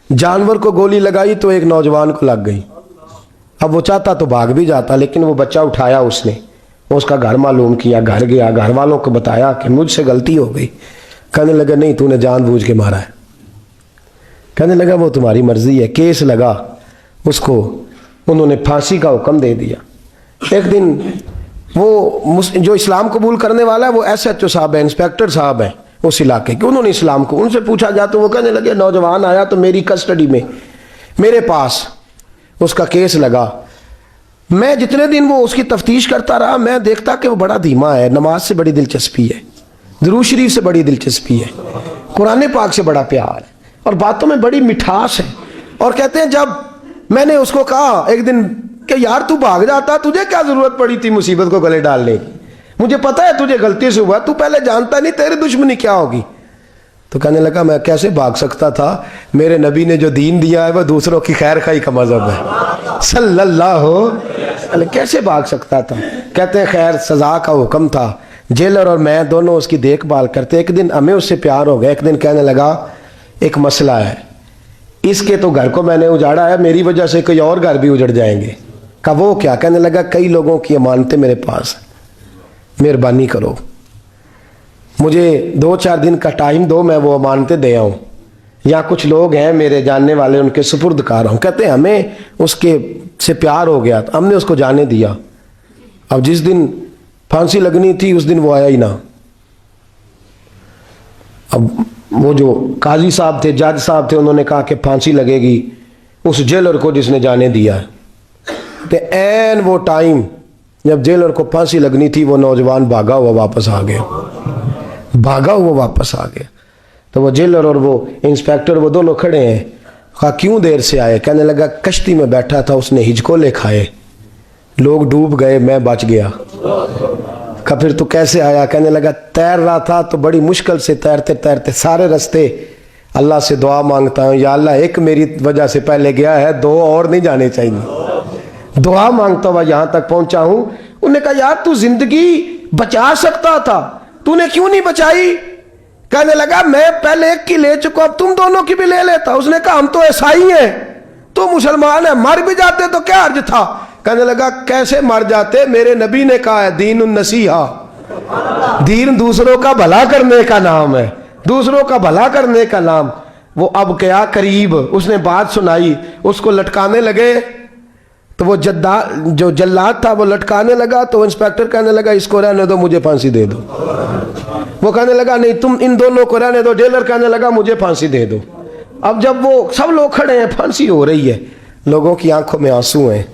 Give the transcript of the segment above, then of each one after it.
जानवर को गोली लगाई तो एक नौजवान को लग गई। अब वो चाहता तो भाग भी जाता, लेकिन वो बच्चा उठाया उसने, उसका घर मालूम किया, घर गया, घर वालों को बताया कि मुझसे गलती हो गई। कहने लगा नहीं, तूने जानबूझ के मारा है। कहने लगा वो तुम्हारी मर्जी है। केस लगा, उसको उन्होंने फांसी का हुक्म दे दिया। एक दिन वो जो इस्लाम कबूल करने वाला है वो SHO साहब है, इंस्पेक्टर साहब है उस इलाके के, उन्होंने इस्लाम को उनसे पूछा जा, तो वो कहने लगे नौजवान आया तो मेरी कस्टडी में मेरे पास उसका केस लगा। मैं जितने दिन वो उसकी तफ्तीश करता रहा, मैं देखता कि वो बड़ा धीमा है, नमाज से बड़ी दिलचस्पी है, दुरूद शरीफ से बड़ी दिलचस्पी है, कुरान पाक से बड़ा प्यार है और बातों में बड़ी मिठास है। और कहते हैं जब मैंने उसको कहा एक दिन कि यार तू भाग जाता, तुझे क्या जरूरत पड़ी थी मुसीबत को गले डालने की, मुझे पता है तुझे गलती से हुआ, तू पहले जानता नहीं तेरी दुश्मनी क्या होगी। तो कहने लगा मैं कैसे भाग सकता था, मेरे नबी ने जो दीन दिया है वह दूसरों की खैर खाई का मजहब है सल्लल्लाहु अलैहि, कैसे भाग सकता था। कहते हैं खैर सजा का हुक्म था, जेलर और मैं दोनों उसकी देखभाल करते। एक दिन हमें उससे प्यार हो गया। एक दिन कहने लगा एक मसला है, इसके तो घर को मैंने उजाड़ा है, मेरी वजह से कोई और घर भी उजड़ जाएंगे। कहा वो क्या। कहने लगा कई लोगों की अमानतें मेरे पास, मेहरबानी करो, मुझे 2-4 दिन का टाइम दो, मैं वो अमानतें दे आऊँ। यहाँ कुछ लोग हैं मेरे जानने वाले, उनके सुपुर्द कार हूँ। कहते हैं हमें उसके से प्यार हो गया, तो हमने उसको जाने दिया। अब जिस दिन फांसी लगनी थी उस दिन वो आया ही ना। अब वो जो काजी साहब थे, जज साहब थे, उन्होंने कहा कि फांसी लगेगी उस जेलर को जिसने जाने दिया है। तो ऐन वो टाइम जब जेलर को फांसी लगनी थी, वो नौजवान भागा हुआ वापस आ गया, भागा हुआ वापस आ गया। तो वो जेलर और वो इंस्पेक्टर वो दोनों खड़े हैं। कहा क्यों देर से आए। कहने लगा कश्ती में बैठा था, उसने हिजकोले खाए, लोग डूब गए, मैं बच गया। कहा फिर तू कैसे आया। कहने लगा तैर रहा था तो बड़ी मुश्किल से तैरते तैरते सारे रास्ते अल्लाह से दुआ मांगता हूँ, या अल्लाह एक मेरी वजह से पहले गया है, 2 और नहीं जाने चाहिए, दुआ मांगता हुआ यहाँ तक पहुंचा हूँ। उन्होंने कहा यार तू जिंदगी बचा सकता था, तूने क्यों नहीं बचाई। कहने लगा मैं पहले एक की ले चुका, अब तुम दोनों की भी ले लेता। उसने कहा हम तो ईसाई हैं, तो मुसलमान है, मर भी जाते तो क्या अर्ज था। कहने लगा कैसे मर जाते, मेरे नबी ने कहा है दीनुन नसीहा, दीन दूसरों का भला करने का नाम है, दूसरों का भला करने का नाम। वो अब क्या करीब उसने बात सुनाई, उसको लटकाने लगे। तो वो जो जल्लाद था वो लटकाने लगा, तो इंस्पेक्टर कहने लगा इसको रहने दो, मुझे फांसी दे दो। वो कहने लगा नहीं तुम इन दोनों को रहने दो। जेलर कहने लगा मुझे फांसी दे दो। अब जब वो सब लोग खड़े हैं, फांसी हो रही है, लोगों की आंखों में आंसू हैं,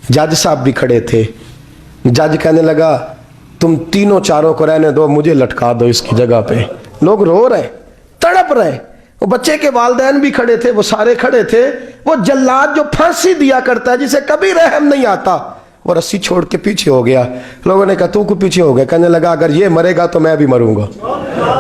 जज साहब भी खड़े थे। जज कहने लगा तुम तीनों चारों को रहने दो, मुझे लटका दो इसकी जगह पे। लोग रो रहे, तड़प रहे, वो बच्चे के वालिदैन भी खड़े थे, वो सारे खड़े थे। वो जल्लाद जो फांसी दिया करता है, जिसे कभी रहम नहीं आता, वो रस्सी छोड़ के पीछे हो गया। लोगों ने कहा तू को पीछे हो गया। कहने लगा अगर ये मरेगा तो मैं भी मरूंगा,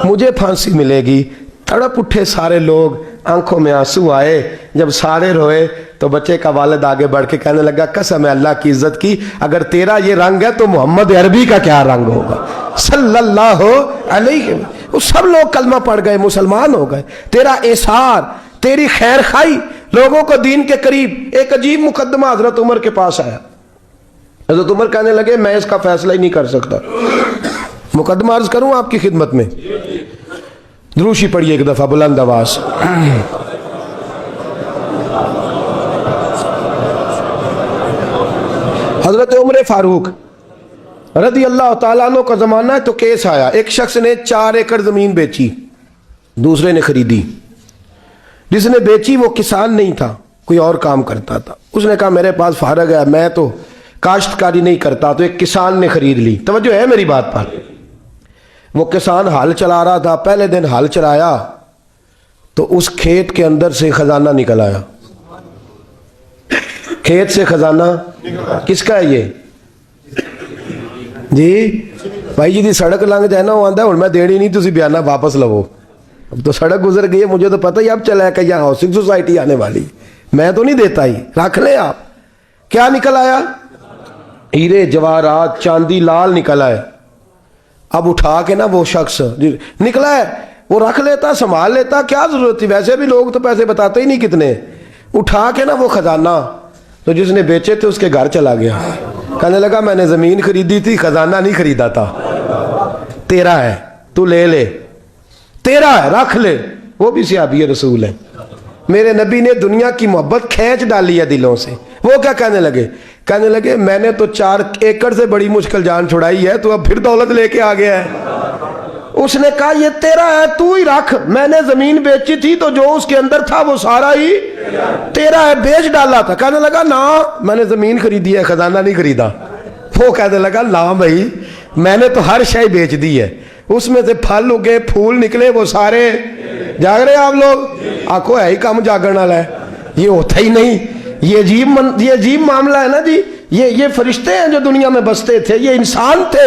मुझे फांसी मिलेगी। तड़प उठे सारे लोग, आंखों में आंसू आए। जब सारे रोए तो बच्चे का वालिद आगे बढ़ के कहने लगा कसम है अल्लाह की इज्जत की, अगर तेरा ये रंग है तो मोहम्मद अरबी का क्या रंग होगा सल्लल्लाहु अलैहि। वो सब लोग कलमा पढ़ गए, मुसलमान हो गए। तेरा एसार, तेरी खैर खाई, लोगों को दीन के करीब। एक अजीब मुकदमा हजरत उमर के पास आया। हजरत उमर कहने लगे मैं इसका फैसला ही नहीं कर सकता। मुकदमा अर्ज करूं आपकी खिदमत में, द्रूशी पढ़िए एक दफा बुलंद आवाज। हजरत उमर फारूक रदी अल्लाह तआला अन्हु का जमाना है, तो केस आया। एक शख्स ने 4 एकड़ जमीन बेची, दूसरे ने खरीदी। जिसने बेची वो किसान नहीं था, कोई और काम करता था। उसने कहा मेरे पास फारग है, मैं तो काश्तकारी नहीं करता, तो एक किसान ने खरीद ली। तवज्जो है मेरी बात पर। वो किसान हल चला रहा था, पहले दिन हल चलाया तो उस खेत के अंदर से खजाना निकल आया। खेत से खजाना किसका है ये जी? भाई जी दी सड़क लंघ जाए ना, वो आंदा हुण मैं देनी नहीं, तुसी बयाना वापस लवो। अब तो सड़क गुजर गई है, मुझे तो पता ही अब चला है कि यहाँ हाउसिंग सोसाइटी आने वाली, मैं तो नहीं देता ही, रख ले आप। क्या निकल आया? हीरे जवाहरात चांदी लाल निकल आए। अब उठा के ना वो शख्स निकला है, وہ رکھ لیتا, سنبھال لیتا, کیا ضرورت تھی؟ ویسے بھی لوگ تو پیسے بتاتے ہی نہیں کتنے. اٹھا کے نا وہ خزانہ تو جس نے بیچے تھے اس کے گھر چلا گیا, کہنے لگا میں نے زمین خریدی تھی, خزانہ نہیں خریدا تھا, تیرا ہے, تو لے لے, تیرا ہے, رکھ لے. وہ بھی صحابی رسول ہیں. میرے نبی نے دنیا کی محبت کھینچ ڈالی ہے دلوں سے. وہ کیا کہنے لگے؟ کہنے لگے میں نے تو 4 ایکڑ سے بڑی مشکل جان چھڑائی ہے, تو اب پھر دولت لے کے آ گیا ہے. اس نے کہا یہ تیرا ہے, تو ہی رکھ, میں نے زمین بیچی تھی تو جو اس کے اندر تھا وہ سارا ہی تیرا ہے, بیچ ڈالا تھا. کہنے لگا نا میں نے زمین خریدی ہے, خزانہ نہیں خریدا. وہ کہنے لگا نا بھائی میں نے تو ہر شے بیچ دی ہے, اس میں سے پھل اگے, پھول نکلے, وہ سارے. جاگ رہے آپ لوگ؟ آنکھوں ہے ہی کام جاگن والا ہے, یہ ہوتا ہی نہیں. یہ عجیب معاملہ ہے نا جی. یہ فرشتے ہیں جو دنیا میں بستے تھے, یہ انسان تھے